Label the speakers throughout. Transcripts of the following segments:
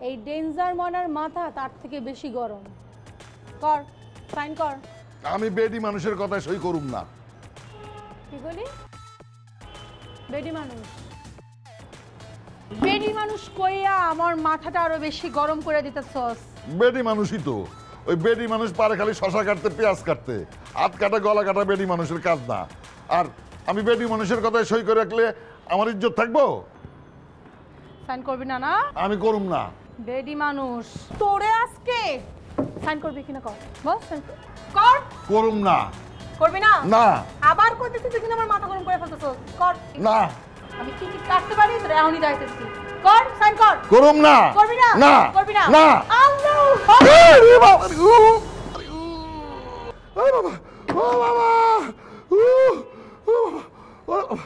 Speaker 1: এই ডেঞ্জার ময়নার মাথা তার থেকে বেশি গরম। কর, সাইন কর।
Speaker 2: আমি বেডি মানুষের কথায় সই করুম না।
Speaker 1: কি বলি? বেডি মানুষ? বেডি মানুষ কইয়া আমার মাথাটা আরো বেশি গরম করে দিতেছস।
Speaker 2: বেডি মানুষই তো। ওই বেডি মানুষ পারে খালি শশা কাটতে, পেঁয়াজ কাটতে, হাত কাটা গলা কাটা বেডি মানুষের কাজ না। আর আমি বেডি মানুষের কথায় সই করে রাখলে আমার ইজ্জত থাকবো?
Speaker 1: সাইন করবি না? না
Speaker 2: আমি করুম না।
Speaker 1: বেডি মানুষ তোরে আজকে সাইন করবি কিনা কর, বল। সাইন কর।
Speaker 2: করুম না।
Speaker 1: করবি না?
Speaker 2: না।
Speaker 1: আবার কইতেছিস কিনা আমার মাথা গরম করে ফেলতেছস। কর।
Speaker 2: না।
Speaker 1: আমি কি কি কাটতে পারি তোরে এখনই যাইতেছি। কর, সাইন কর।
Speaker 2: করুম না।
Speaker 1: করবি না?
Speaker 2: না।
Speaker 1: করবি না?
Speaker 2: না।
Speaker 1: আল্লাহু
Speaker 2: আরে বাবা, আরে বাবা, ও বাবা, ও বাবা,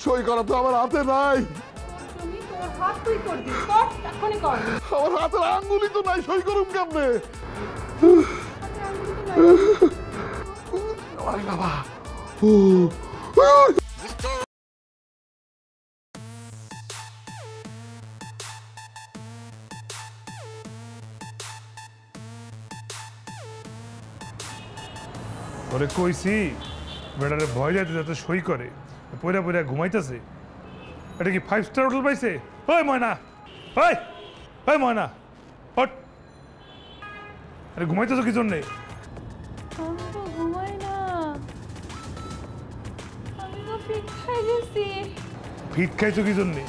Speaker 2: সই করা তো আমার হাতে নাই। আমার হাতের আঙ্গুলি তো নাই, সই করুম কেমনে? বাবা,
Speaker 3: ওরে কইছি বেটারে ভয় যাইতে যাতে সই করে, পয়রা পয়রা ঘুমাইতেছে। এটা কি 5 স্টার হোটেল পাইছে? ওই ময়না, ওই ওই ময়না, হট। আরে ঘুমাইতেছো কি জন্যে?
Speaker 1: আমি তো ঘুমাই না, আমি তো ফিট খাই গেছি।
Speaker 3: ফিট খাইছো কি জন্যে?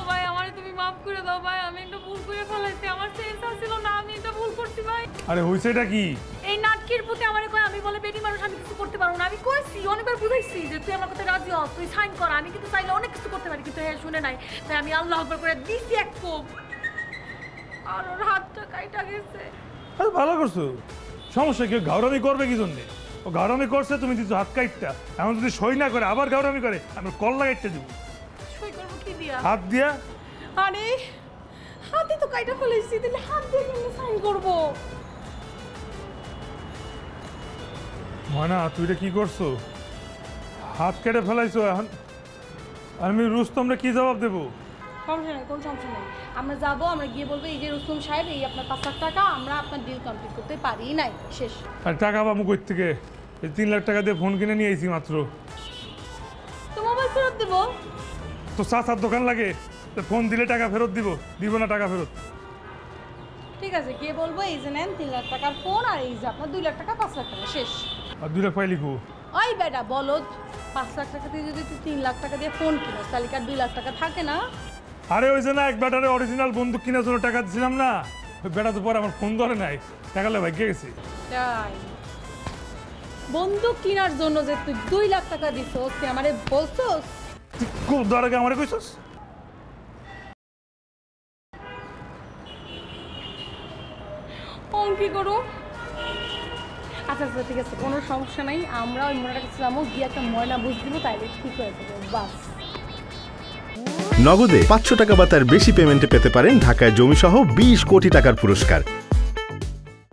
Speaker 1: ভাই আমারে তুমি মাফ করে দাও ভাই, আমি একটা ভুল করে ফেলাইছি, আমার সেন্স ছিল না, আমি একটা ভুল করছি ভাই।
Speaker 3: আরে হইছে এটা কি?
Speaker 1: এই নাটকের প্রতি আমারে কয় আমি বলে বেটি মানুষ, আমি কিছু করতে পারবো না। আমি কইছি অনেকবার বুঝাইছি যে তুই আমার কথা রাজি হ, তুই সাইন কর, আমি কিন্তু চাইলে অনেক কিছু করতে পারি, কিন্তু হ্যাঁ শুনে নাই। তাই আমি আল্লাহ আকবার করে দিছি এক কোপ, আর ওর হাতটা কাইটা গেছে।
Speaker 3: আরে ভালো করছো, সমস্যা কি? ঘাউরামি করবে কি জন্যে? ও ঘাউরামি করছে, তুমি দিচ্ছ হাত কাইটটা। এখন যদি সই না করে আবার ঘাউরামি করে, আমি কল্লা কাইটটা দিব।
Speaker 1: সই করবো কি দিয়া?
Speaker 3: হাত দিয়া।
Speaker 1: আরে হাতে তো কাইটা ফেলেছি, তাহলে হাত দিয়ে কেমনে সাইন করবো?
Speaker 3: ময়না তুই এটা কি করছো? হাত কেটে ফেলাইছো। এখন আমি রুস্তমরে কি জবাব দেবো?
Speaker 1: সমস্যা নেই, কোনো সমস্যা নেই। আমরা যাবো, আমরা গিয়ে বলবো এই যে রুস্তম সাহেব, এই আপনার 5 লাখ টাকা, আমরা আপনার ডিল কমপ্লিট করতে পারি নাই, শেষ।
Speaker 3: আর টাকা পাবো কই থেকে? এই 3 লাখ টাকা দিয়ে ফোন কিনে নিয়ে আইছি মাত্র।
Speaker 1: তো মোবাইল ফেরত দেবো।
Speaker 3: তো চাচার দোকান লাগে, ফোন দিলে টাকা ফেরত দিব না টাকা ফেরত।
Speaker 1: ঠিক আছে, গিয়ে বলবো এই যে নেন 3 লাখ টাকার ফোন, আর এই যে আপনার 2 লাখ টাকা, 5 লাখ টাকা, শেষ।
Speaker 3: আর 2 লাখ পাই লিখো।
Speaker 1: ওই বেটা বলদ, 5 লাখ টাকা দিয়ে যদি তুই 3 লাখ টাকা দিয়ে ফোন কিনো, তাহলে কি আর 2 লাখ টাকা থাকে না?
Speaker 3: আরে ওই যে না, এক বেটারে অরিজিনাল বন্দুক কেনার জন্য টাকা দিছিলাম না, ওই বেটা তো পরে আমার ফোন ধরে নাই, টাকালে ভাগ্যে গেছি।
Speaker 1: তাই বন্দুক কেনার জন্য যে তুই 2 লাখ টাকা দিছস, তুই আমারে বলছস?
Speaker 3: খুব দরকার আমারে কইছস?
Speaker 1: কি করো? আচ্ছা আচ্ছা ঠিক আছে, কোনো সমস্যা নাই, আমরা ওই ময়নার কাছে যাবো, গিয়ে একটা ময়না বুঝ দিব, তাইলে ঠিক হয়ে যাবে, বাস।
Speaker 4: নগদে 500 টাকা বা তার বেশি পেমেন্টে পেতে পারেন ঢাকায় জমিসহ 20 কোটি টাকার পুরস্কার।